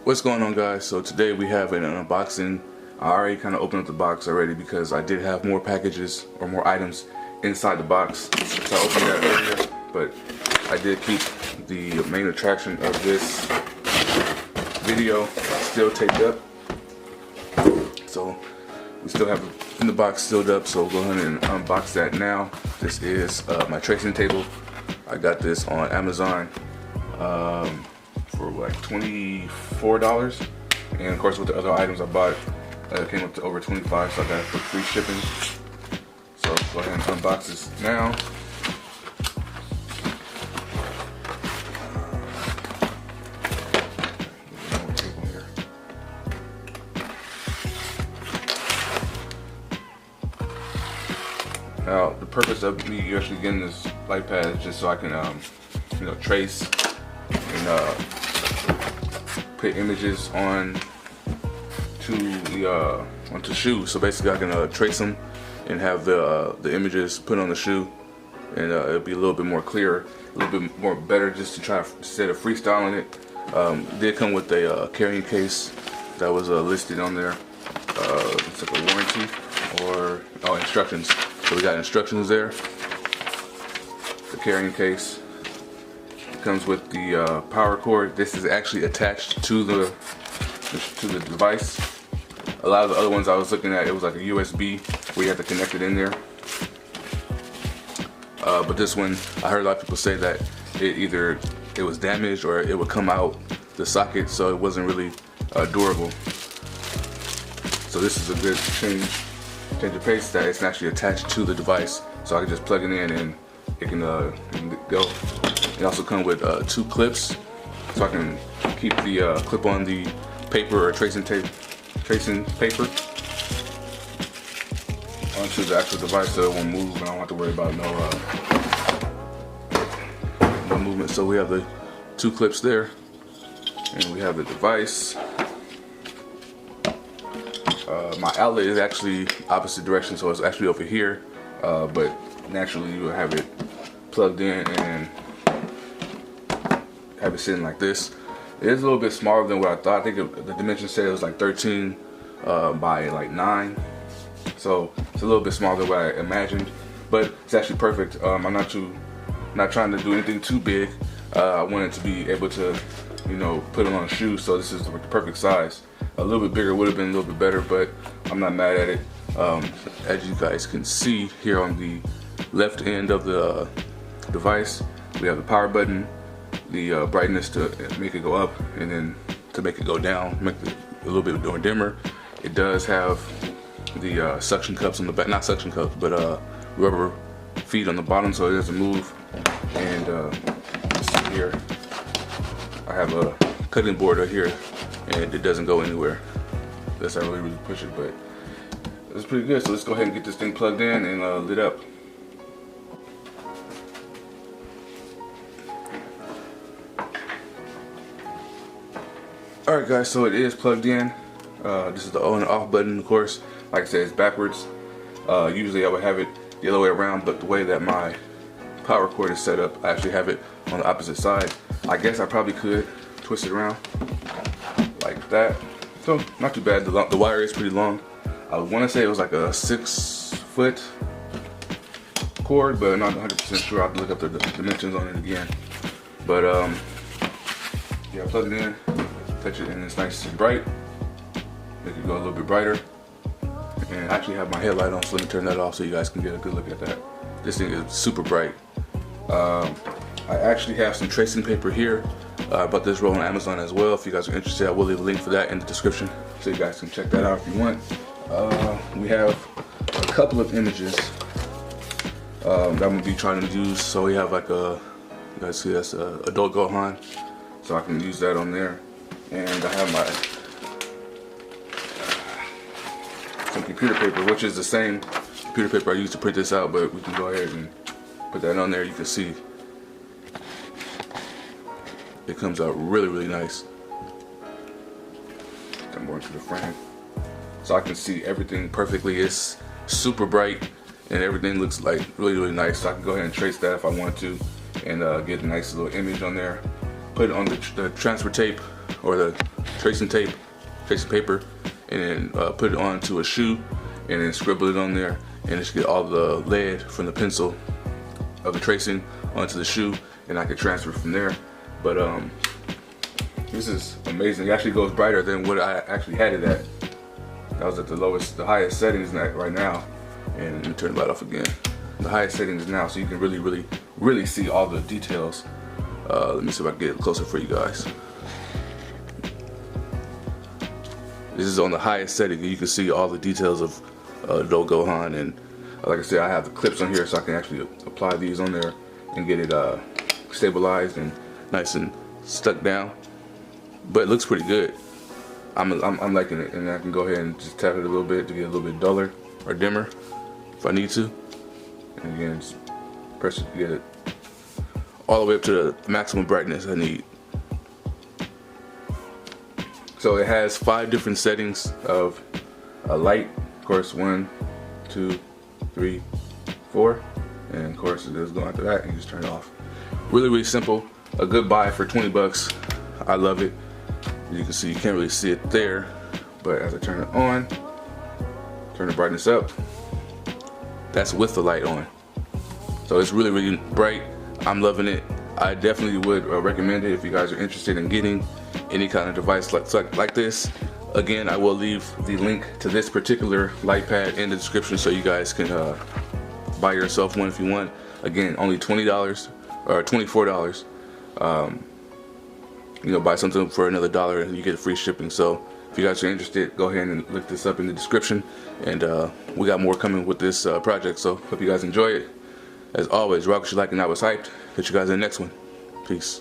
What's going on, guys? So today we have an unboxing. I already kind of opened up the box already because I did have more packages or more items inside the box, so I opened that earlier, but I did keep the main attraction of this video still taped up, so we still have it in the box sealed up. So we'll go ahead and unbox that now. This is my tracing table. I got this on Amazon for like $24, and of course with the other items I bought it came up to over $25, so I got it for free shipping. So let's go ahead and unbox this now. Now the purpose of me actually getting this light pad is just so I can trace and put images on onto shoes. So basically I can trace them and have the images put on the shoe, and it'll be a little bit more clear, a little bit more better, just to try instead of freestyling it. It did come with a carrying case that was listed on there. It's like a warranty or instructions. So we got instructions there. The carrying case. It comes with the power cord. This is actually attached to the device. A lot of the other ones I was looking at, it was like a USB where you have to connect it in there. But this one, I heard a lot of people say that it was damaged or it would come out the socket, so it wasn't really durable. So this is a good change of pace, that it's actually attached to the device, so I can just plug it in and it can go. It also comes with 2 clips, so I can keep the clip on the paper or tracing paper onto the actual device, so it won't move and I don't have to worry about no movement. So we have the 2 clips there, and we have the device. My outlet is actually opposite direction, so it's actually over here, but naturally you will have it plugged in and have it sitting like this. It is a little bit smaller than what I thought. I think the dimension said it was like 13 by like 9, so it's a little bit smaller than what I imagined, but it's actually perfect. I'm not trying to do anything too big. I wanted to be able to, put it on a shoe, so this is the perfect size. A little bit bigger would have been a little bit better, but I'm not mad at it. As you guys can see here on the left end of the device, we have the power button, the brightness to make it go up, and then to make it go down, make it a little bit more dimmer. It does have the suction cups on the back, not suction cups, but rubber feet on the bottom, so it doesn't move. And see here, I have a cutting board right here, and it doesn't go anywhere unless I really push it, but it's pretty good. So let's go ahead and get this thing plugged in and lit up. Alright guys, so it is plugged in. This is the on and off button, of course. Like I said, it's backwards. Usually I would have it the other way around, but the way that my power cord is set up, I actually have it on the opposite side. I guess I probably could twist it around like that. So not too bad. The wire is pretty long. I want to say it was like a 6-foot cord, but I'm not 100% sure. I have to look up the dimensions on it again. But yeah, I plug it in, touch it, and it's nice and bright. Make it go a little bit brighter. And I actually have my headlight on, so let me turn that off so you guys can get a good look at that. This thing is super bright. I actually have some tracing paper here. I bought this roll on Amazon as well. If you guys are interested, I will leave a link for that in the description, so you guys can check that out if you want. We have a couple of images that I'm gonna be trying to use. So we have like you guys see that's adult Gohan, so I can use that on there. And I have my some computer paper, which is the same computer paper I used to print this out, but we can go ahead and put that on there. You can see it comes out really, really nice. Come more into the frame, so I can see everything perfectly. It's super bright, and everything looks like really, really nice. So I can go ahead and trace that if I want to, and get a nice little image on there. Put it on the transfer tape or the tracing paper, and then put it onto a shoe, and then scribble it on there, and just get all the lead from the pencil of the tracing onto the shoe, and I could transfer from there. But this is amazing. It actually goes brighter than what I actually had it at. That was at the highest settings right now. And let me turn the light off again. The highest settings now, so you can really see all the details. Let me see if I can get it closer for you guys. This is on the highest setting, and you can see all the details of Do Gohan. And like I said, I have the clips on here, so I can actually apply these on there and get it stabilized and nice and stuck down. But it looks pretty good. I'm liking it, and I can go ahead and just tap it a little bit to get a little bit duller or dimmer if I need to. And again, just press it to get it all the way up to the maximum brightness I need. So it has 5 different settings of light. Of course, 1, 2, 3, 4, and of course it does go after that, and you just turn it off. Really simple. A good buy for 20 bucks. I love it. As you can see, you can't really see it there, but as I turn it on, turn the brightness up, that's with the light on. So it's really bright. I'm loving it. I definitely would recommend it if you guys are interested in getting any kind of device like this. Again, I will leave the link to this particular light pad in the description, so you guys can buy yourself one if you want. Again, only $20 or $24. You know, buy something for another $1 and you get free shipping. So if you guys are interested, go ahead and look this up in the description, and we got more coming with this project. So hope you guys enjoy it. As always, rock what you like, and I was hyped. Catch you guys in the next one. Peace.